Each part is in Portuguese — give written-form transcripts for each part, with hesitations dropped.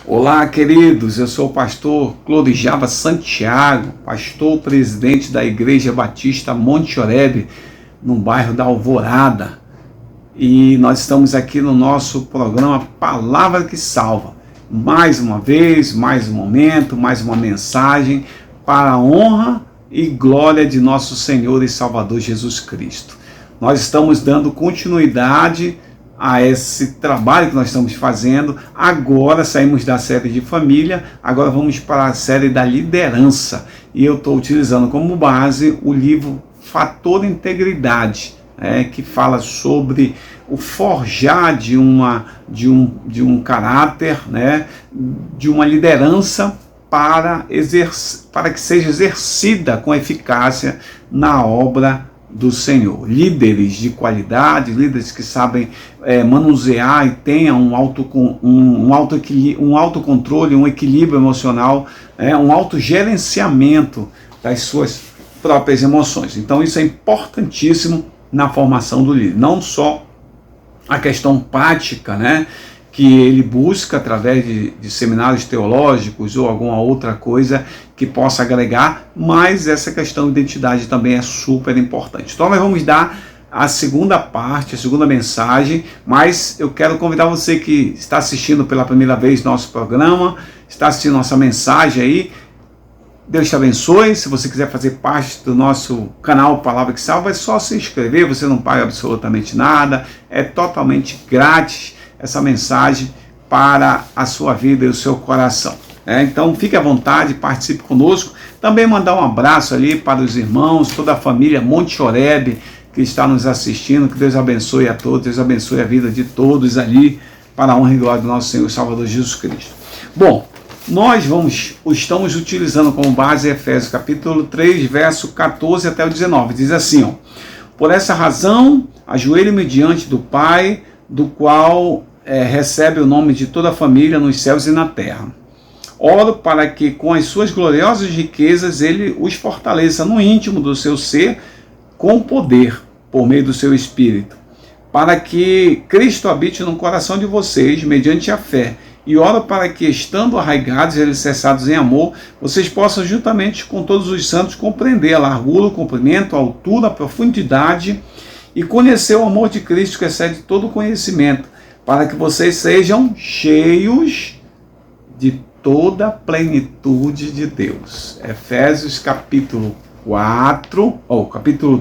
Olá, queridos, eu sou o pastor Clorijava Santiago, pastor presidente da Igreja Batista Monte Oreb, no bairro da Alvorada. E nós estamos aqui no nosso programa Palavra que Salva. Mais uma vez, mais um momento, mais uma mensagem para a honra e glória de nosso Senhor e Salvador Jesus Cristo. Nós estamos dando continuidade a esse trabalho que nós estamos fazendo. Agora saímos da série de família, agora vamos para a série da liderança. E eu estou utilizando como base o livro Fator Integridade, que fala sobre o forjar de um caráter, de uma liderança para que seja exercida com eficácia na obra do Senhor. Líderes de qualidade, líderes que sabem manusear e tenham um autocontrole, um equilíbrio emocional, um autogerenciamento das suas próprias emoções. Então isso é importantíssimo na formação do líder. Não só a questão prática, que ele busca através de seminários teológicos ou alguma outra coisa que possa agregar, mas essa questão de identidade também é super importante. Então nós vamos dar a segunda parte, a segunda mensagem, mas eu quero convidar você que está assistindo pela primeira vez nosso programa, está assistindo nossa mensagem aí, Deus te abençoe. Se você quiser fazer parte do nosso canal Palavra que Salva, é só se inscrever, você não paga absolutamente nada, é totalmente grátis essa mensagem para a sua vida e o seu coração. Então fique à vontade, participe conosco. Também mandar um abraço ali para os irmãos, toda a família Monte Oreb que está nos assistindo. Que Deus abençoe a todos, Deus abençoe a vida de todos ali, para a honra e glória do nosso Senhor e Salvador Jesus Cristo. Bom, nós estamos utilizando como base Efésios capítulo 3, verso 14 até o 19. Diz assim, por essa razão, ajoelhe-me diante do Pai, do qual recebe o nome de toda a família nos céus e na terra. Oro para que com as suas gloriosas riquezas ele os fortaleça no íntimo do seu ser com poder, por meio do seu Espírito, para que Cristo habite no coração de vocês mediante a fé. E oro para que, estando arraigados e alicerçados em amor, vocês possam, juntamente com todos os santos, compreender a largura, o comprimento, a altura, a profundidade e conhecer o amor de Cristo que excede todo conhecimento, para que vocês sejam cheios de toda a plenitude de Deus. Efésios capítulo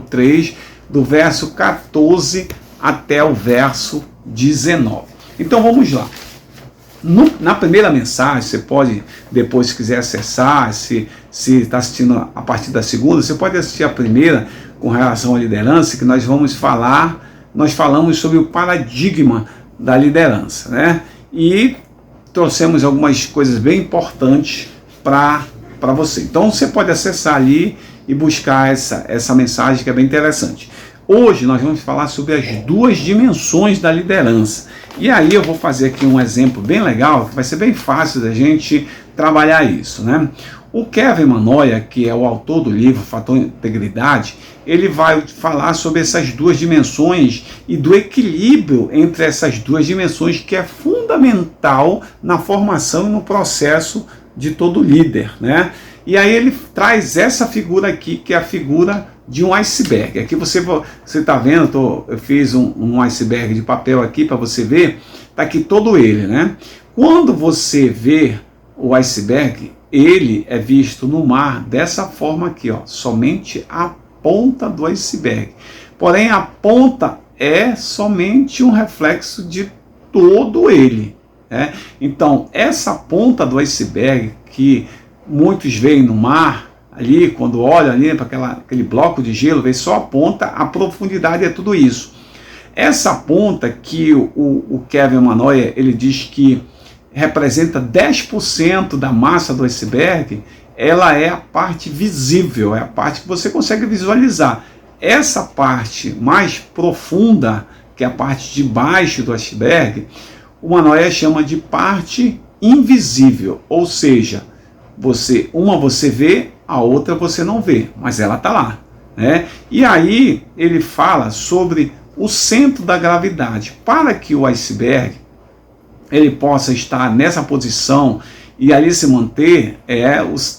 3, do verso 14 até o verso 19. Então vamos lá. Na primeira mensagem, você pode, depois se quiser acessar, se está assistindo a partir da segunda, você pode assistir a primeira com relação à liderança, que nós falamos sobre o paradigma da liderança, e trouxemos algumas coisas bem importantes para você. Então você pode acessar ali e buscar essa mensagem que é bem interessante. Hoje nós vamos falar sobre as duas dimensões da liderança. E aí eu vou fazer aqui um exemplo bem legal, que vai ser bem fácil da gente trabalhar isso, O Kevin Manoia, que é o autor do livro Fator Integridade, ele vai falar sobre essas duas dimensões e do equilíbrio entre essas duas dimensões, que é fundamental na formação e no processo de todo líder, E aí ele traz essa figura aqui, que é a figura de um iceberg. Aqui você está vendo, eu fiz um iceberg de papel aqui para você ver, está aqui todo ele, Quando você vê o iceberg, ele é visto no mar dessa forma aqui, somente a ponta do iceberg. Porém, a ponta é somente um reflexo de todo ele, Então, essa ponta do iceberg que muitos veem no mar, ali, quando olham ali para aquele bloco de gelo, vê só a ponta, a profundidade é tudo isso. Essa ponta que o Kevin Manoia, ele diz que representa 10% da massa do iceberg, ela é a parte visível, é a parte que você consegue visualizar. Essa parte mais profunda, que é a parte de baixo do iceberg, o Manoia chama de parte invisível, ou seja, uma você vê, a outra você não vê, mas ela está lá, E aí ele fala sobre o centro da gravidade. Para que o iceberg ele possa estar nessa posição e ali se manter,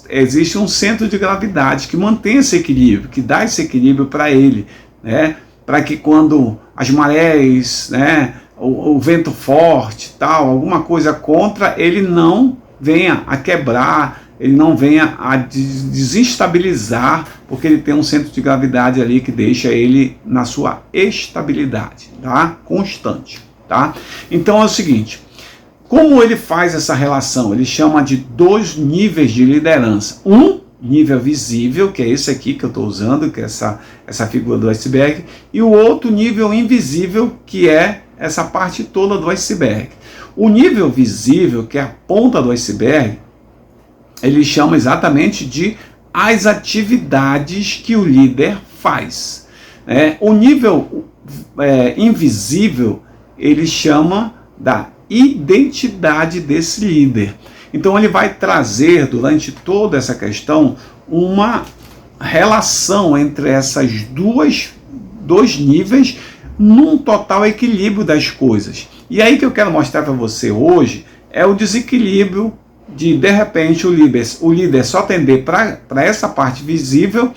existe um centro de gravidade que mantém esse equilíbrio, que dá esse equilíbrio para ele, né? Para que quando as marés, né, o vento forte, tal, alguma coisa contra, ele não venha a quebrar, ele não venha a desestabilizar, porque ele tem um centro de gravidade ali que deixa ele na sua estabilidade, tá? Constante, tá? Então é o seguinte, como ele faz essa relação? Ele chama de 2 níveis de liderança. Um nível visível, que é esse aqui que eu estou usando, que é essa figura do iceberg, e o outro nível invisível, que é essa parte toda do iceberg. O nível visível, que é a ponta do iceberg, ele chama exatamente de as atividades que o líder faz. O nível invisível, ele chama da identidade desse líder. Então ele vai trazer durante toda essa questão uma relação entre essas dois níveis num total equilíbrio das coisas. E aí que eu quero mostrar para você hoje é o desequilíbrio de repente o líder só tender para essa parte visível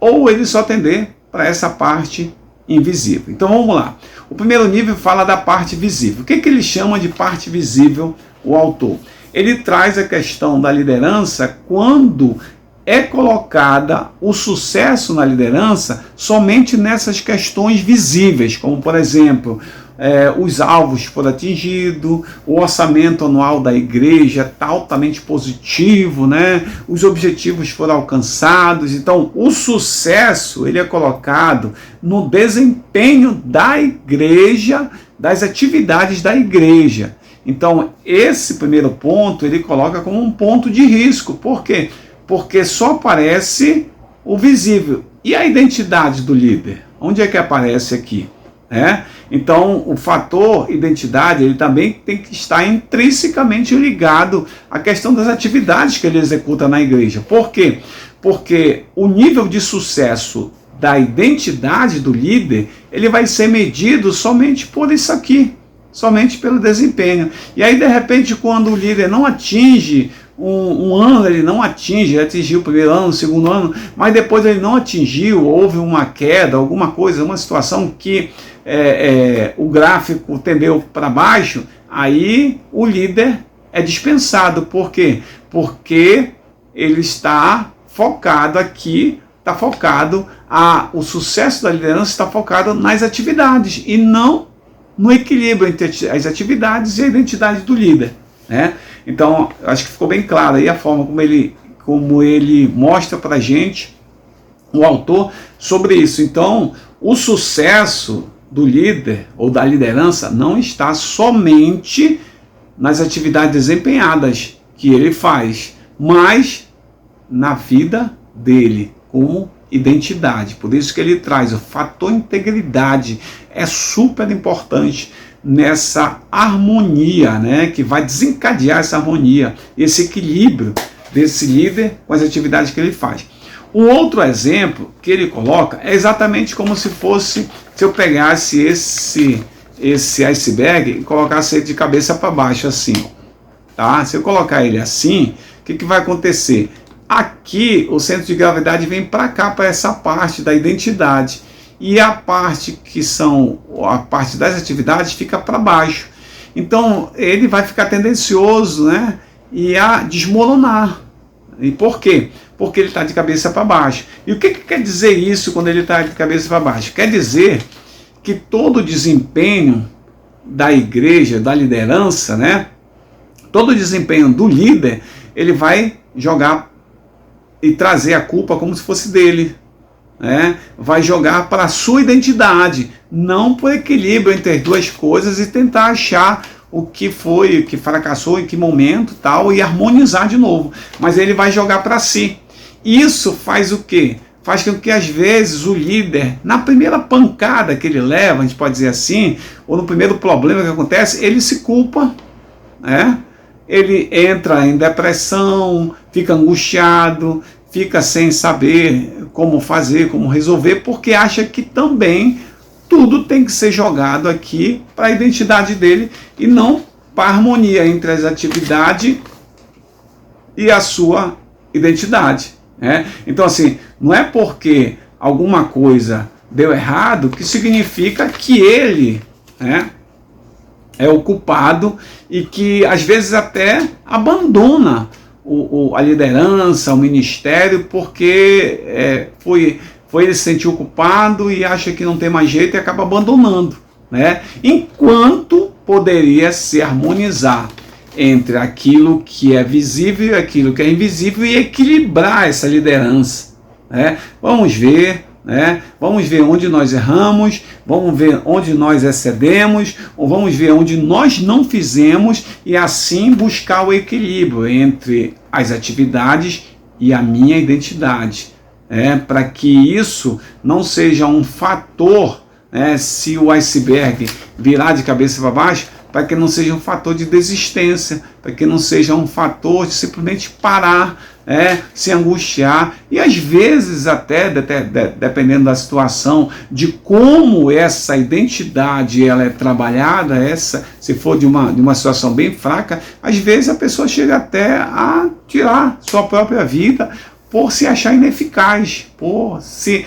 ou ele só tender para essa parte invisível. Então vamos lá. O primeiro nível fala da parte visível. O que ele chama de parte visível, o autor? Ele traz a questão da liderança quando é colocada o sucesso na liderança somente nessas questões visíveis, como por exemplo, os alvos foram atingidos, o orçamento anual da igreja está altamente positivo, né? Os objetivos foram alcançados. Então o sucesso ele é colocado no desempenho da igreja, das atividades da igreja. Então esse primeiro ponto ele coloca como um ponto de risco. Por quê? Porque só aparece o visível. E a identidade do líder? Onde é que aparece aqui? Então o fator identidade ele também tem que estar intrinsecamente ligado à questão das atividades que ele executa na igreja. Por quê? Porque o nível de sucesso da identidade do líder ele vai ser medido somente por isso aqui, somente pelo desempenho. E aí de repente quando o líder não atinge um ano, ele atingiu o primeiro ano, o segundo ano, mas depois ele não atingiu, houve uma queda, alguma coisa, uma situação que o gráfico tendeu para baixo, aí o líder é dispensado. Por quê? Porque ele está focado aqui, o sucesso da liderança está focado nas atividades e não no equilíbrio entre as atividades e a identidade do líder, né? Então, acho que ficou bem claro aí a forma como ele mostra para a gente, o autor, sobre isso. Então, o sucesso do líder ou da liderança não está somente nas atividades desempenhadas que ele faz, mas na vida dele, como identidade. Por isso que ele traz o fator integridade, é super importante nessa harmonia, né, que vai desencadear essa harmonia, esse equilíbrio desse líder com as atividades que ele faz. Um outro exemplo que ele coloca é exatamente como se eu pegasse esse iceberg e colocasse ele de cabeça para baixo assim, tá? Se eu colocar ele assim, o que vai acontecer? Aqui o centro de gravidade vem para cá, para essa parte da identidade, e a parte a parte das atividades fica para baixo. Então ele vai ficar tendencioso, né, e a desmoronar. E por quê? Porque ele está de cabeça para baixo. E o que quer dizer isso quando ele está de cabeça para baixo? Quer dizer que todo o desempenho da igreja, da liderança, né, todo o desempenho do líder, ele vai jogar e trazer a culpa como se fosse dele. Vai jogar para a sua identidade, não por equilíbrio entre as duas coisas e tentar achar o que foi, o que fracassou, em que momento, tal, e harmonizar de novo. Mas ele vai jogar para si. Isso faz o quê? Faz com que às vezes o líder, na primeira pancada que ele leva, a gente pode dizer assim, ou no primeiro problema que acontece, ele se culpa, ele entra em depressão, fica angustiado, fica sem saber como fazer, como resolver, porque acha que também tudo tem que ser jogado aqui para a identidade dele e não para a harmonia entre as atividades e a sua identidade. Né? Então, assim, não é porque alguma coisa deu errado que significa que ele, né, é o culpado e que às vezes até abandona a liderança, o ministério, porque foi ele se sentiu culpado e acha que não tem mais jeito e acaba abandonando, né? Enquanto poderia se harmonizar entre aquilo que é visível e aquilo que é invisível e equilibrar essa liderança, né? Vamos ver, né? Vamos ver onde nós erramos, vamos ver onde nós excedemos, ou vamos ver onde nós não fizemos e assim buscar o equilíbrio entre as atividades e a minha identidade, para que isso não seja um fator, se o iceberg virar de cabeça para baixo, para que não seja um fator de desistência, para que não seja um fator de simplesmente parar, se angustiar, e às vezes até, dependendo da situação, de como essa identidade ela é trabalhada, se for de uma situação bem fraca, às vezes a pessoa chega até a tirar sua própria vida, por se achar ineficaz, por se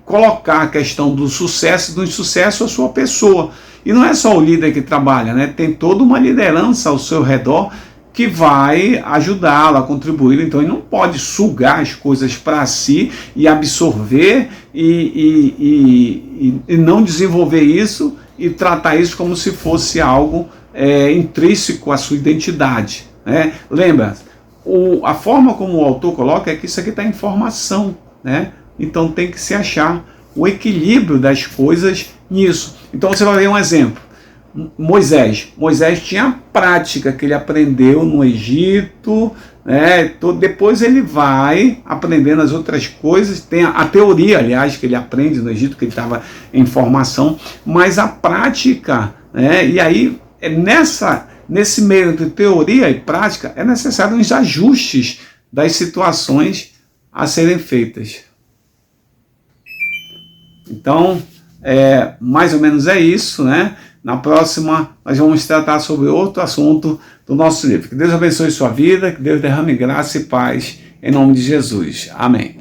colocar a questão do sucesso e do insucesso à sua pessoa. E não é só o líder que trabalha, né? Tem toda uma liderança ao seu redor que vai ajudá-lo a contribuir. Então ele não pode sugar as coisas para si e absorver e não desenvolver isso e tratar isso como se fosse algo intrínseco à sua identidade. Né? Lembra, a forma como o autor coloca é que isso aqui está em formação, né? Então tem que se achar o equilíbrio das coisas nisso. Então você vai ver um exemplo. Moisés tinha a prática que ele aprendeu no Egito, né? Depois ele vai aprendendo as outras coisas, tem a teoria, aliás, que ele aprende no Egito, que ele estava em formação, mas a prática, né? E aí nesse meio entre teoria e prática é necessário uns ajustes das situações a serem feitas. Então, mais ou menos é isso, né? Na próxima, nós vamos tratar sobre outro assunto do nosso livro. Que Deus abençoe sua vida, que Deus derrame graça e paz, em nome de Jesus. Amém.